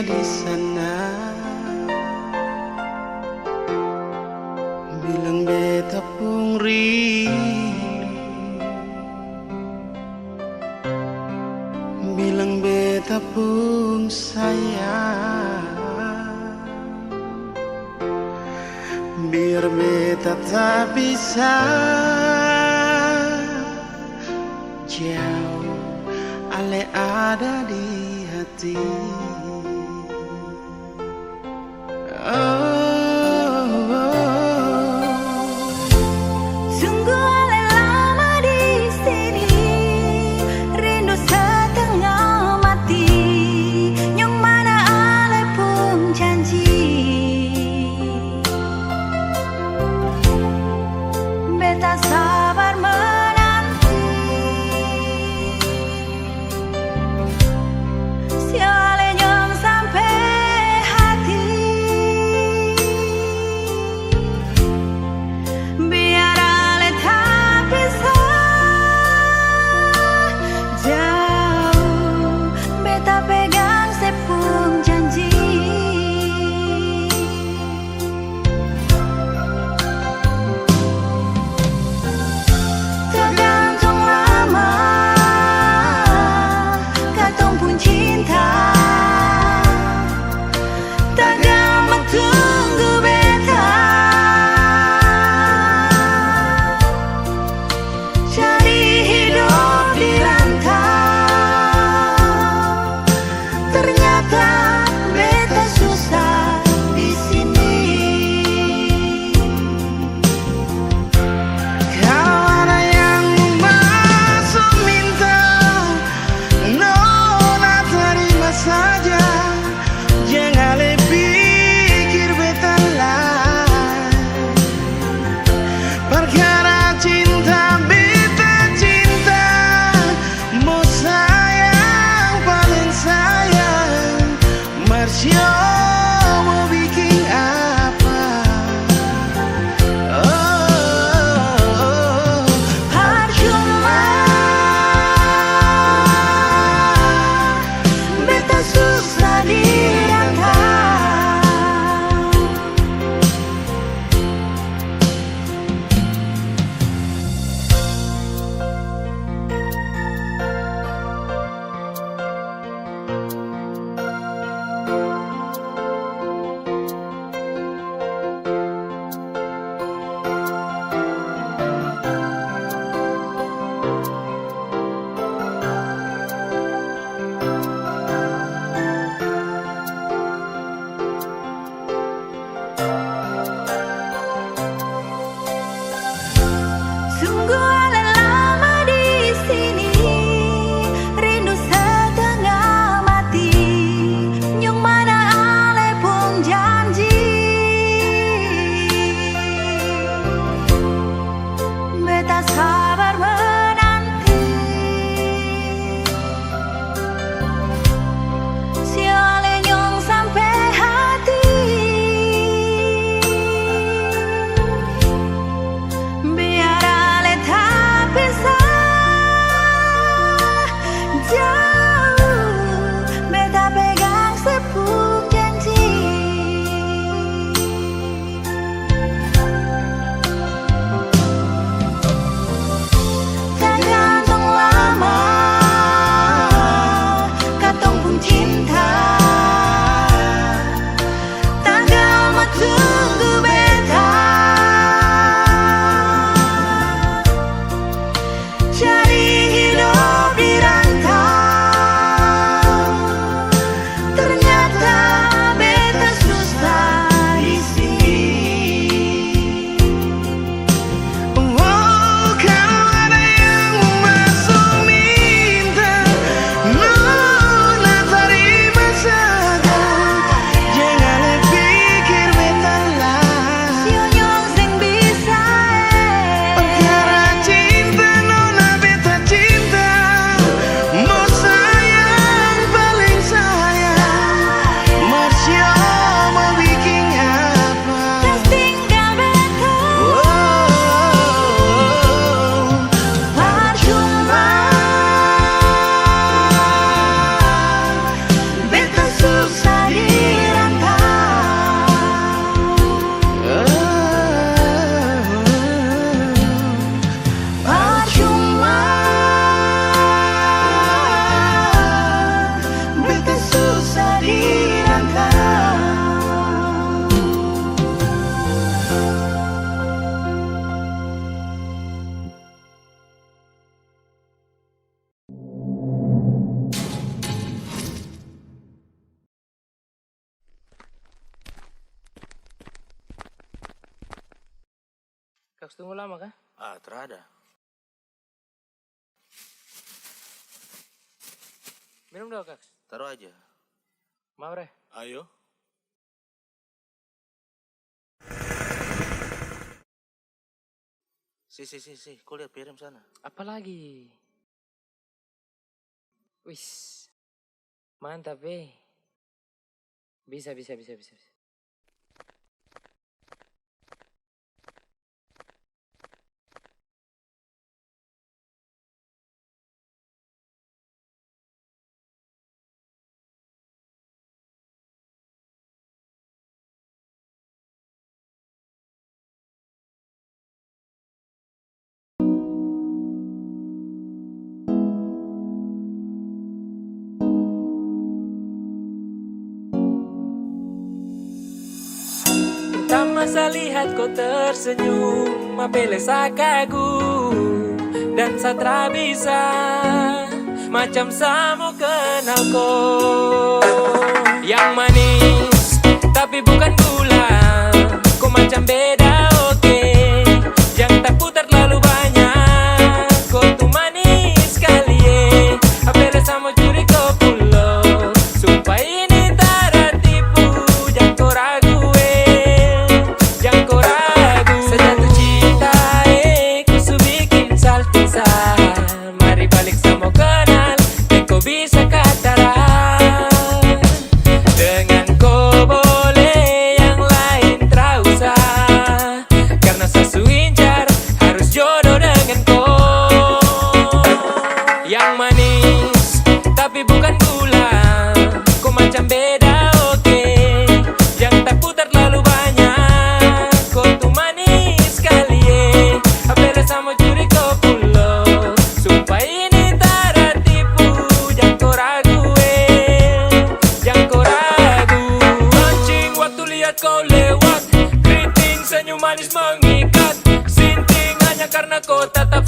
di sana, bilang beta pun rindu, bilang beta pun sayang, biar beta tak bisa jauh, ale ada di hati. Sungguh ale lama di sini, rindu setengah mati, yang mana ale pun janji beta sabar menanti. Siale nyong sampai hati, Harus tunggu lama kah? Ah, terada. Minum dong, Kak. Taruh aja. Mau, Bre? Ayo. Si, kau lihat piring sana. Apa lagi? Wis. Mantap, Bisa. Tak masa lihat kau tersenyum, apele kagum dan satra bisa macam samo kenal kau. Yang manis tapi bukan gula, kau macam beda oke. Yang tak putar terlalu banyak, kau tuh manis sekali apele samo curi kau pulau. Sumpah ini tak tipu, jangan kau ragu. Sejatuh cinta ku su bikin saltisa. Mari balik sama kenal, dan kau bisa kataran. Dengan kau boleh yang lain tak usah, karena sasu incar harus jodoh dengan kau. Yang manis tapi bukan gula, kau macam beda oke. Yang tak putar terlalu banyak, kau tuh manis sekali apele sama curi kau pulau. Sumpah ini tak tipu, jangan kau ragu jangan kau ragu. Mancing waktu lihat kau lewat, keriting senyum manis mengikat. Sinting hanya karena kau tetap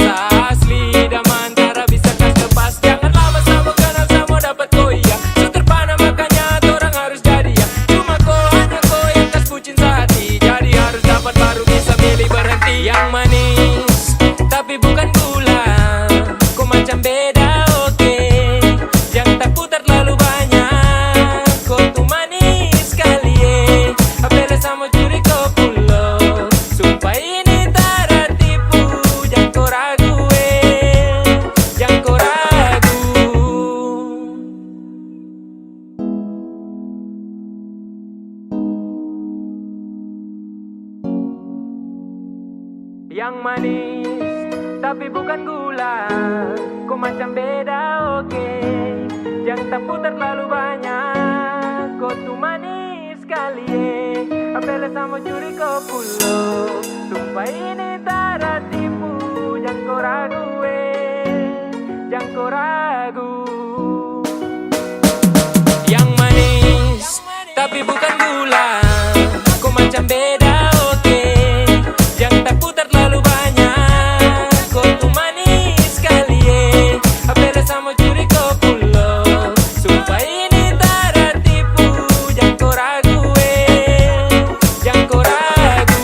asli, dan antara bisa kas lepas. Jangan lama sama kenal sama dapat kau iya. So terpana makanya orang harus jadi ya. Cuma hanya kau yang kas bucin sehati, jadi harus dapat baru bisa milih berhenti. Yang manis tapi bukan gula, kau macam beda oke. Yang tak putar terlalu banyak, kau tuh manis sekali apele sama curi kau pulau. Sumpah ini tak tipu, jangan kau ragu jangan kau ragu. Yang manis tapi bukan gula, kau macam beda oke. Yang tak putar terlalu banyak, kau tuh manis sekali apele sama curi kau pulau. Sumpah ini tak tipu, jangan kau ragu jangan kau ragu. Yang manis tapi bukan gula, kau macam beda oke. Yang tak putar terlalu banyak, kau tuh manis sekali apele sama curi kau pulau. Sumpah ini tak tipu, jangan kau ragu jangan kau ragu.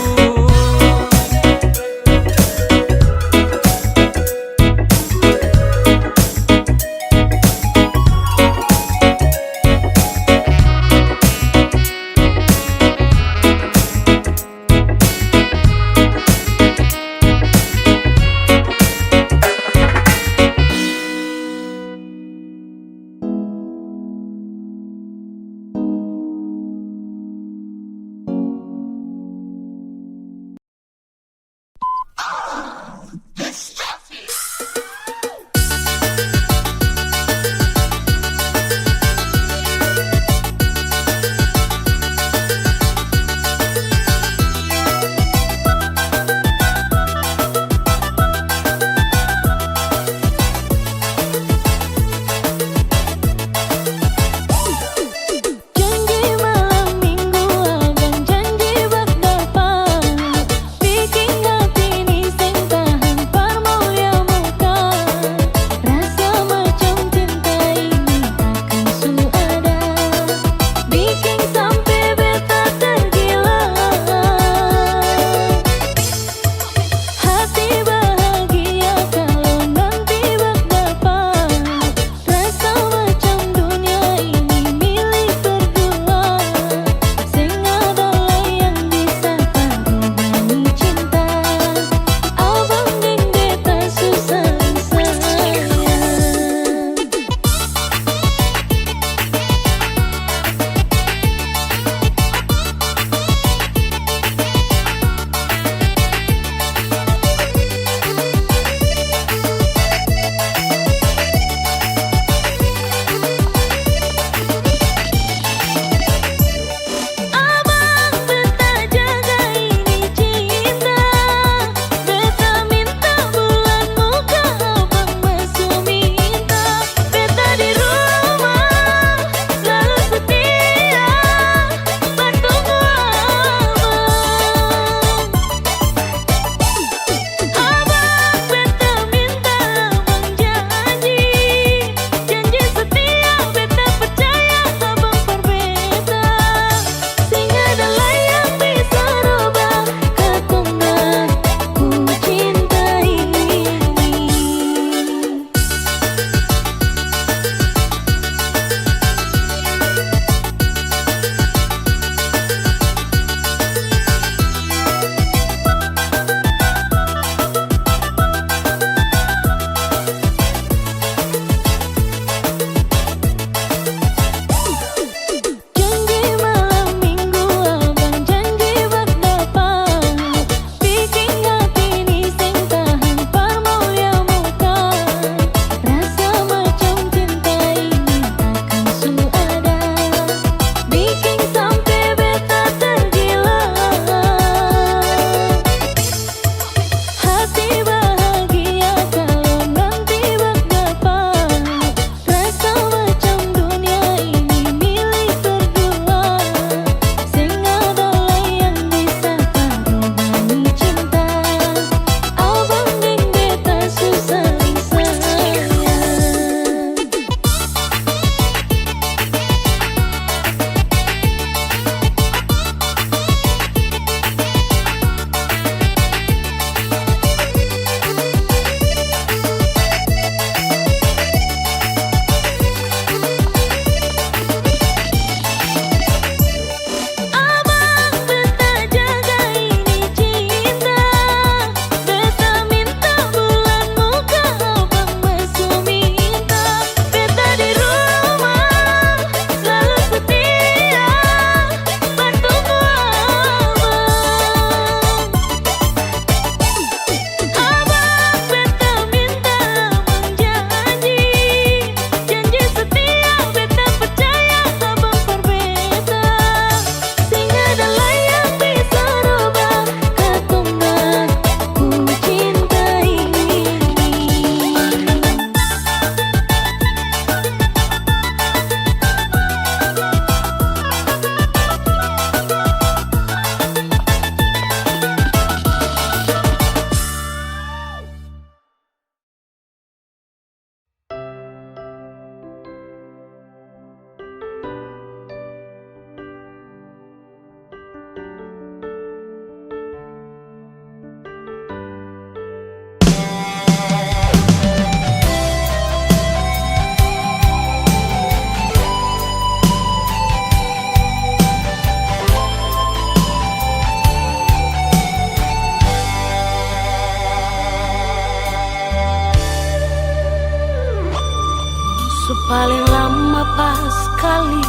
Paling lama pas kali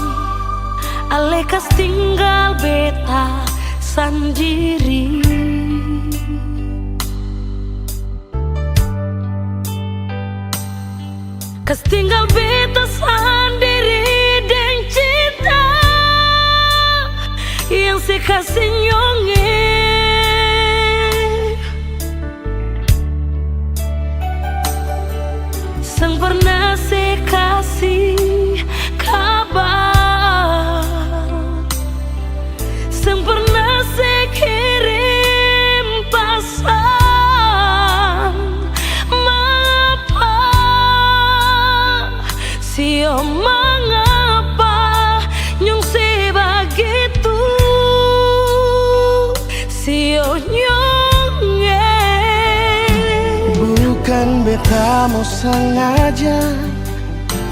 Alekas tinggal beta sendiri. Kas tinggal beta sendiri dan cinta yang sekasih nyonge. Sang pernah sekasih kabar, sang pernah sekirim pesan. Mengapa, sio mengapa nyong sebegitu, sio nyonge. Bukan beta mau sengaja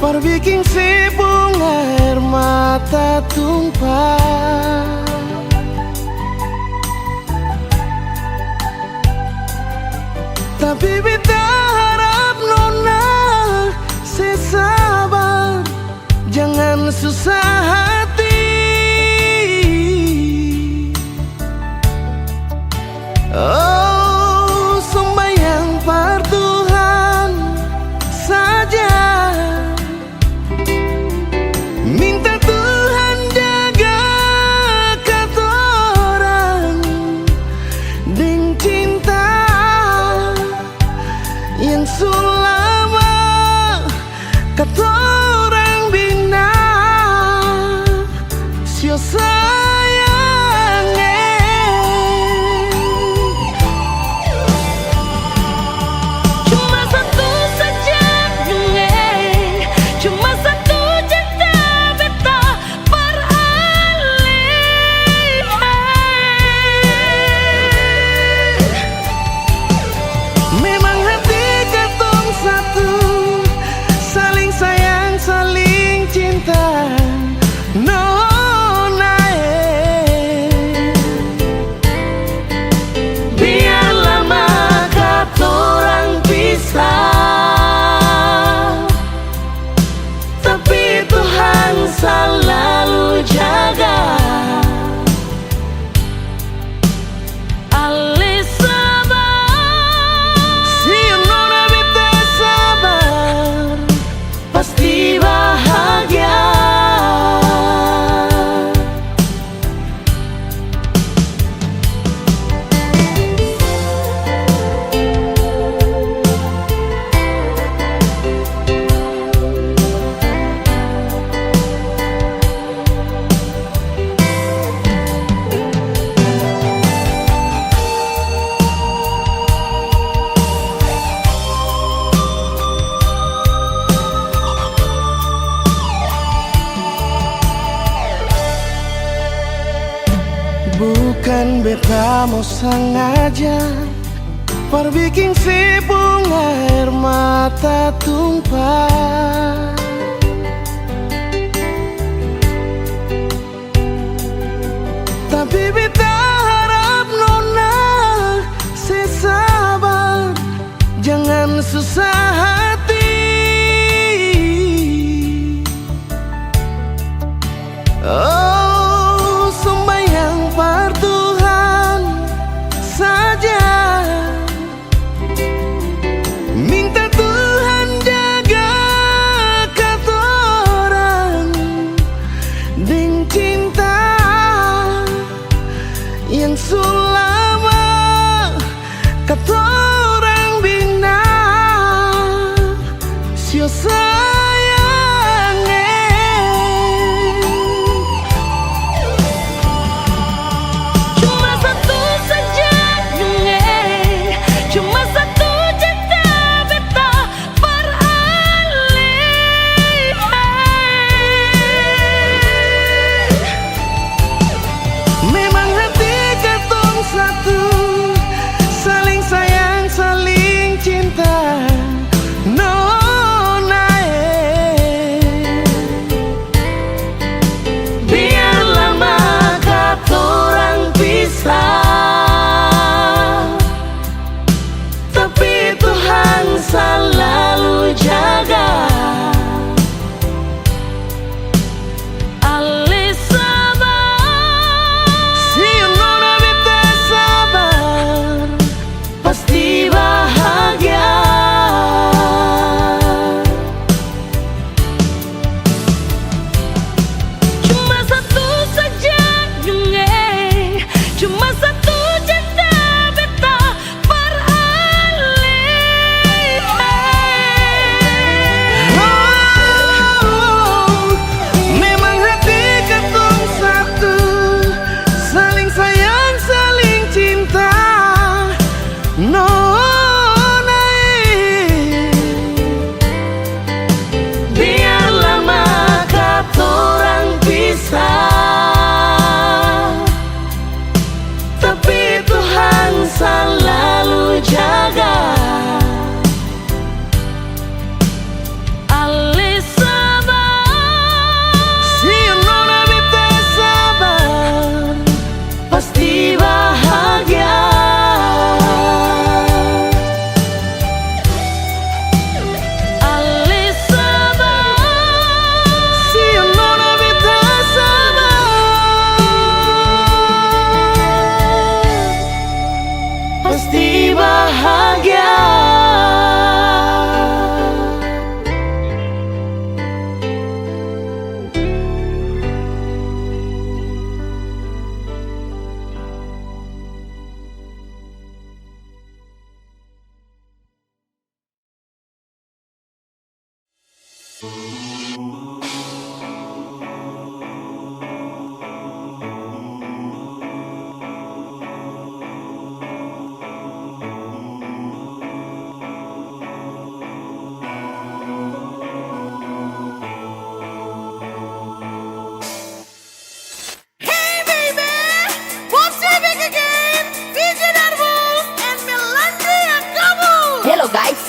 perbikin si bunga air mata tumpah, tapi beta harap nona sesabar, jangan susah hati. Oh, sembahyang par Tuhan saja, minta Tuhan jaga katorang dengan cinta yang selama katorang bina. Sio sayang, Cuma satu saja cuma satu cinta beta beralih. memang hati katong satu, saling sayang, saling cinta. Nona, Biar lama katorang pisah, tapi Tuhan selalu jaga. Ale sabar, si nona beta sabar, pasti bahagia. bukan beta mau sengaja perbikin si bunga air mata tumpah, tapi beta harap nona sesabar, jangan susah hati. Oh, sembahyang par Tuhan saja, minta Tuhan jaga katorang dengan cinta yang selama katorang bina. Sio sayang, Cuma satu saja cuma satu cinta beta beralih. memang hati katong satu, saling sayang, saling cinta. Nona, Hey baby, what's your back again? DJ Darwin and Melandria Kamu. Hello guys,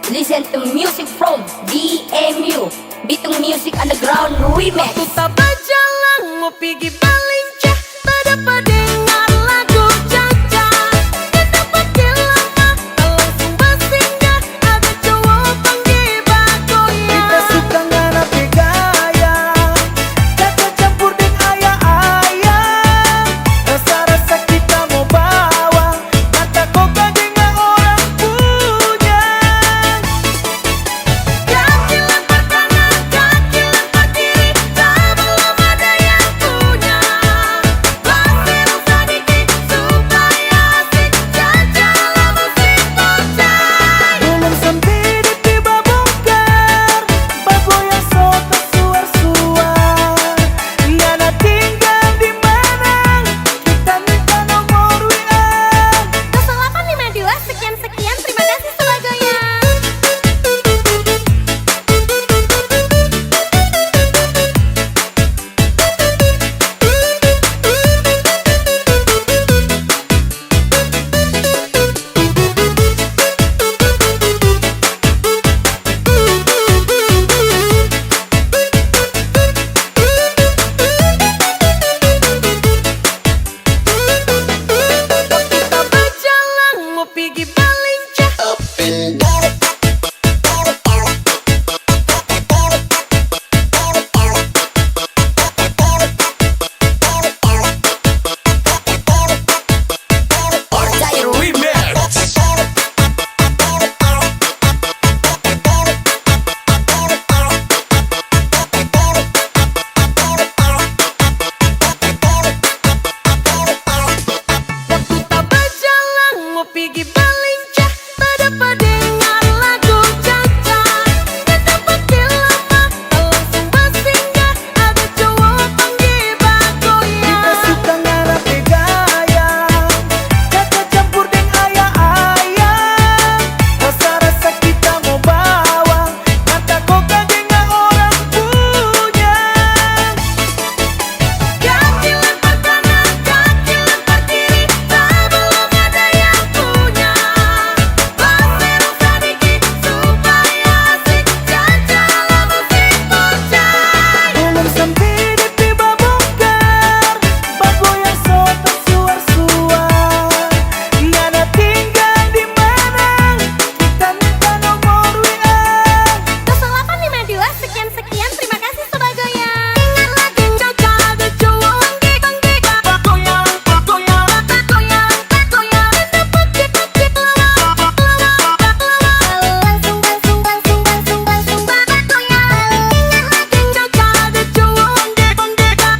listen to music from DMU, Bitung Music Underground Remix. Aku tak berjalan mau pergi Balincah, tak dapat dengar lagu Caca. Tak dapat lama, tak langsung bersinggah, ada cowok panggil Bagoya. Kita suka ngarap gaya, Caca campur dengan ayah-ayah. Rasa-rasa kita mau bawa, mata kau kaget nggak orang punya. Kaki lempar kanan, kaki lempar kiri, tak belum ada yang punya. Pasir sedikit supaya asik, Caca lah musik bocah. Belum sampai di tiba bongkar, bago yang soto suar-suar. Yana tinggal di mana? Kita minta nomor WA. 0852 sekian-sekian, terima kasih Sebagoya. Kita berjalan mau pergi Balincah. Kita berjalan mau pergi Balincah, tak dapat dengar lagu Caca. Tak dapat lama, tak langsung bersinggah, ada cowok panggil Bagoya. Kita suka ngarap gaya, Caca campur dengan ayah-ayah. Rasa-rasa kita mau bawa, mata kau kaget nggak orang punya. Kaki lempar kanan, kaki lempar kiri, tak belum ada yang punya. Pasir sedikit supaya asik, Caca lah musik bocah. Belum sampai di tiba bongkar, bago yang soto suar-suar. Yana tinggal di mana? Kita minta nomor WA. 0852 sekian-sekian, terima kasih Sebagoya. Dengar lagu Caca, ada cowok panggil Bagoya, Bagoya, Bagoya, Bagoya. Tak dapat lama, langsung Bagoya. Dengar lagu Caca, ada cowok panggil Bagoya,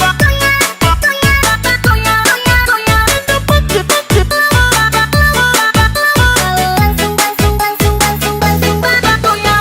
Bagoya, Bagoya, Bagoya. Tak dapat langsung Bagoya.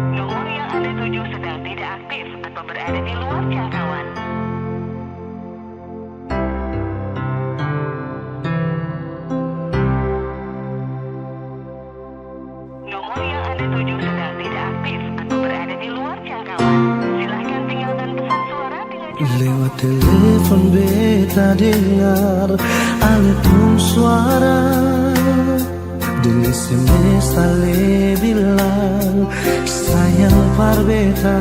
Nomor yang Anda tuju sedang tidak aktif atau berada di luar jangkauan. Nomor yang Anda tuju sedang tidak aktif atau berada di luar jangkauan. Silahkan tinggalkan pesan suara dengan Lewat telepon beta dengar alun suara, di SMS ale bilang sayang par beta,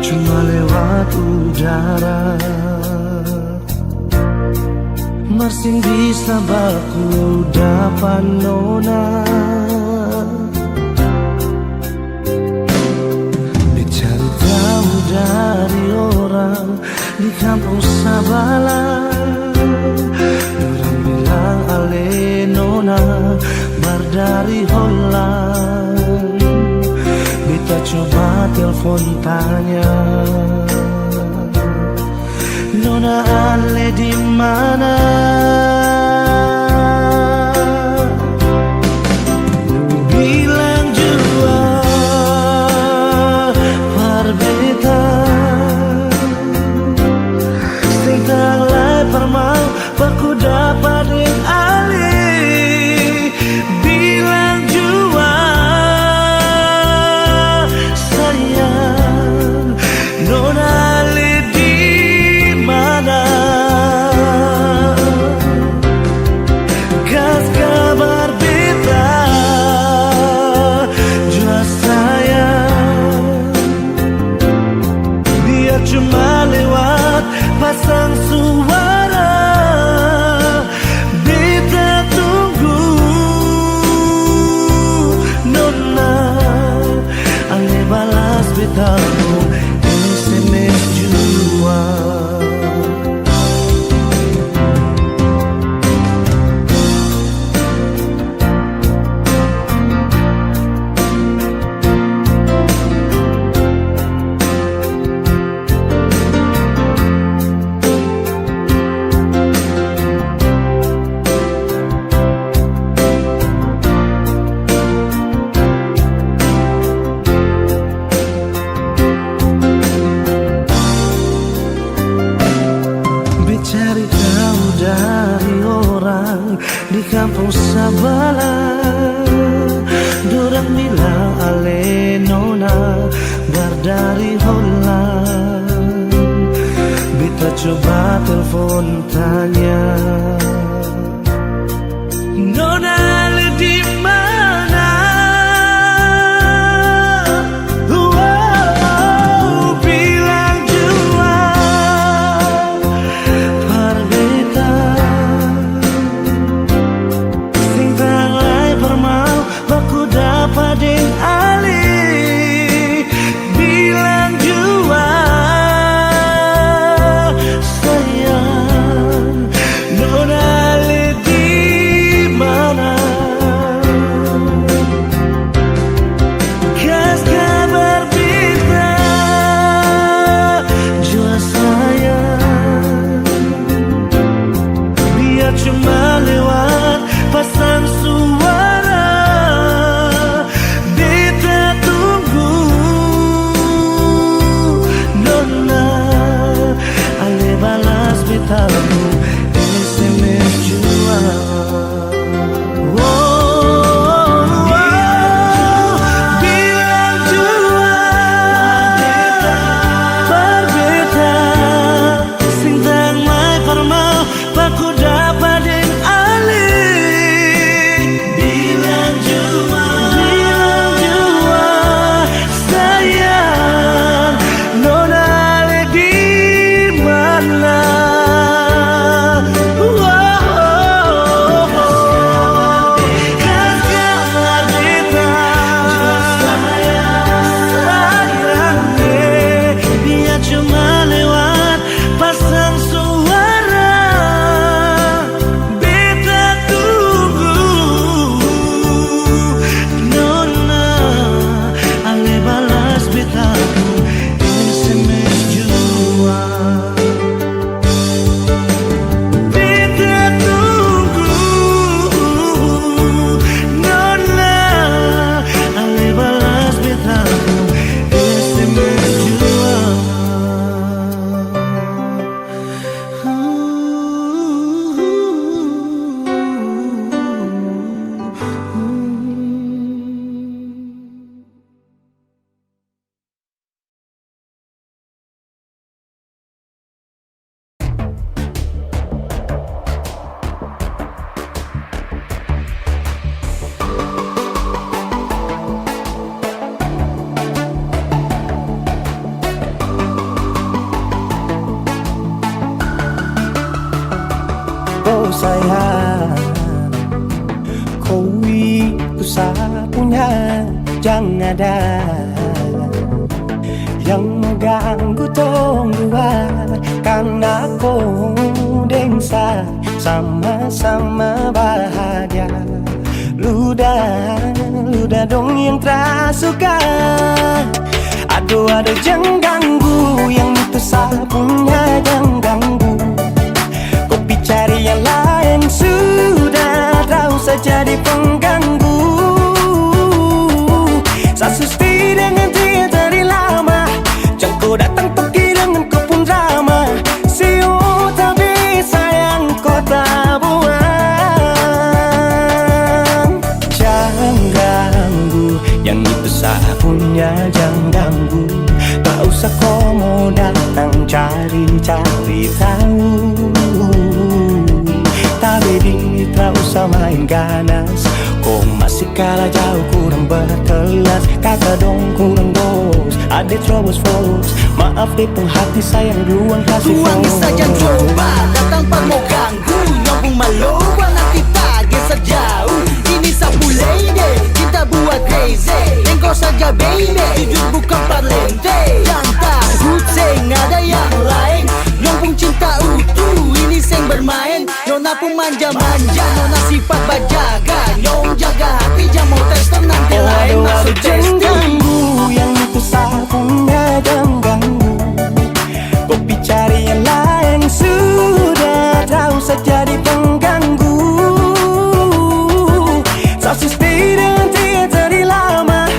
cuma lewat udara. Mersing bisa baku dapat nona, dicari tahu dari orang di kampung Sabala. Orang bilang ale nona bardari Holland. Beta coba telepon tanya, nona ale di mana? Bilang jua parbeta, sing tanglai permau baku dapat ding ale. Bilang jua sayang, nona ale di mana? Gas kabar beta jua sayang, dia cuma lewat pasang suara. Beta tunggu nona ale balas beta SMS jua. Cari tahu dari orang di kampung Sabala. Dorang bilang ale nona bardari Holland. Beta coba telepon tanya, nona ale di mana? Bilang jua parbeta, sing tanglai permau baku dapat ding ale. Bilang jua sayang, nona ale di mana? Kas kabar beta jua sayang, dia cuma lewat pasang suara. Beta tunggu nona ale balas beta SMS jua. Bilang jua parbeta, sing tanglai permau baku dapat ding ale. Bilang jua sayang, nona ale di mana? Kas kabar beta sayang, dia cuma lewat pasang suara. Oh sayang, kau itu punya, jangan ada yang mengganggu tong dua, karena kau dengsa sama-sama bahagia. Luda dong yang tersuka. Aduh jangan ganggu, yang itu punya jangan ganggu. Kopi cari yang lain sudah, tak usah jadi pengganggu. Sasusti dengan dia dari lama, jangan kau datang pergi dengan kau pun drama. Siu tapi sayang kau tak buang. Jangan ganggu, yang itu punya jangan ganggu. Tak usah kau mau datang cari-cari tahu. Tapi tak usah main ganas, kau masih kalah jauh, kurang berkelas. Kata dong kurang dos, ada terobos fos. Maaf deh penghati sayang, ruang kasih Tuangi saja coba, datang pak mau ganggu. Nyambung maloba nanti target sejauh. Ini sapu lady, kita buat crazy. Engkau saja baby, jujur bukan parlente. Jangan takut, seng ada yang lain. Nyambung cinta utuh, ini seng bermain. Nona pun manja-manja, nona sifat bajaga. Nyong jaga hati, jangan mau tes nanti lain masuk jangan testing. ganggu, yang itu punya jangan ganggu. Kopi cari yang lain sudah, tak usah jadi pengganggu. Sasusti dengan dia dari lama,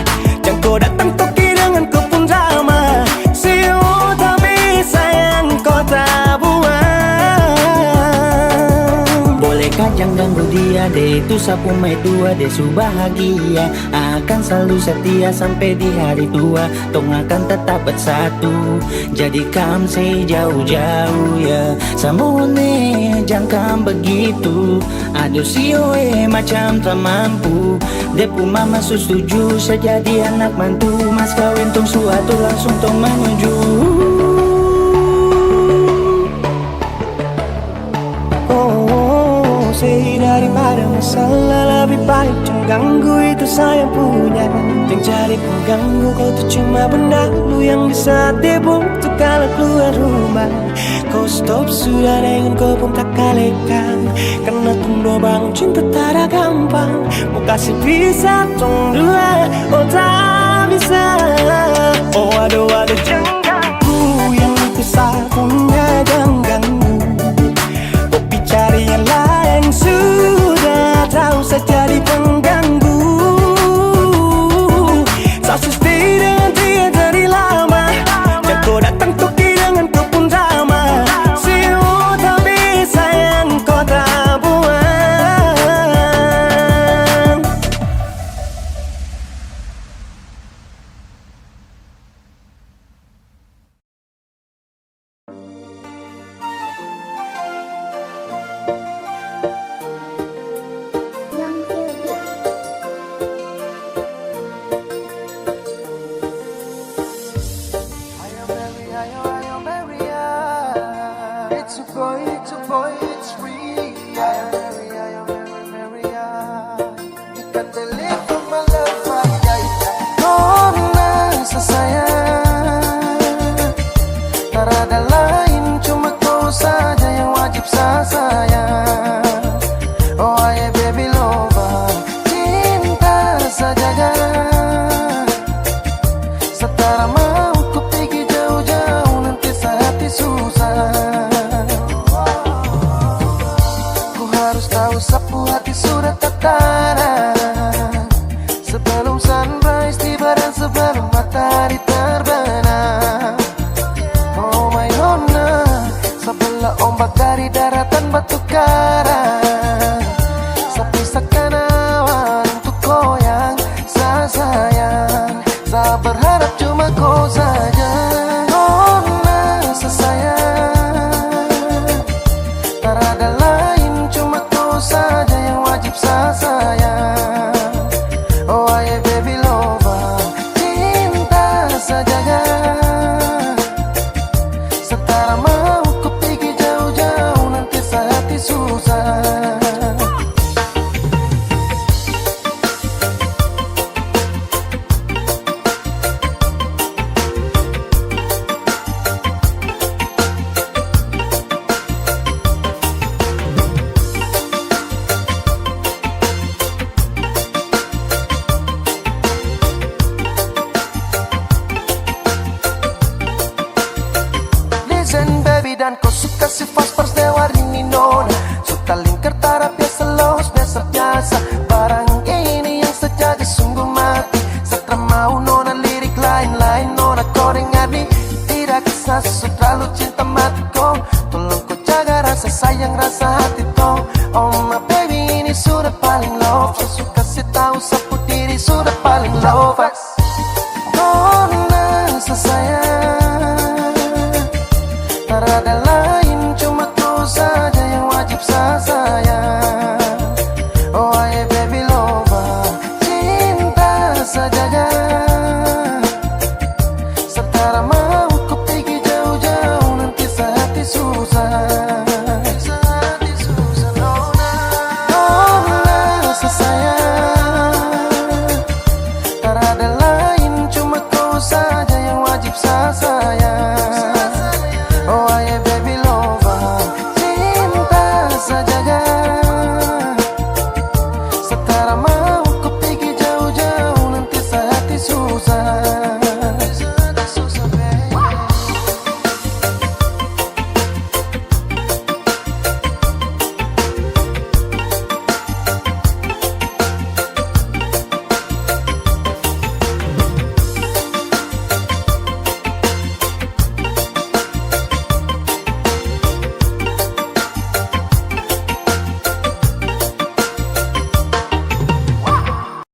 jangan kau datang toki dengan kau pun drama. Siu tapi sayang kau tak buang. Bolehkah jangan ganggu dia deh, itu sapu mai tua deh su bahagia. Akan selalu setia sampai di hari tua. Tong akan tetap bersatu, jadikan sejauh-jauh ya. Samone jangan begitu. Aduh sioe macam tak mampu. Depu mama setuju sejadi anak mantu. Mas kawin tong suatu langsung tong menuju. Sih daripada masalah, lebih baik jangan ganggu, itu saya punya. Yang cari pengganggu, kau tuh cuma benda lu yang bisa dibuntu kalau keluar rumah. Kau stop sudah dengan kau pun tak kalekan, karena tunggu bangun cinta tak ada gampang. Mau kasih bisa tong dua, oh tak bisa. Oh aduh jangan ganggu, yang itu saya punya jangan ganggu. Kopi cari yang lain sudah, tak usah jadi pengganggu. Sasusti dengan dia dari lama, jangan kau datang toki dengan kau pun drama. Siu tapi sayang kau tak buang. It's a boy, it's free. You can believe in my love, Nona sesayang, tak ada lain, cuma kau saja yang wajib saya sayang. Oh ayah baby lover, cinta saja setara mau ku pergi jauh-jauh, nanti sehati susah. Ku harus tahu sapu hati sudah tertara, sebelum sunrise tiba dan sebelum matahari terbenam. Oh my nona, sebelah ombak dari daratan batu karang, sepisakan awan untuk goyang. Saya sayang, saya berharap cuma kau saja. Nona sesayang, tak ada lain, cuma kau saja yang wajib saya sayang. Oh ayah baby lover, cinta saja setara mau ku pergi jauh-jauh, nanti sehati susah. rasa hatiku. Oh my baby, ini sudah paling love. Saya suka kasih tahu sapu diri sudah paling love.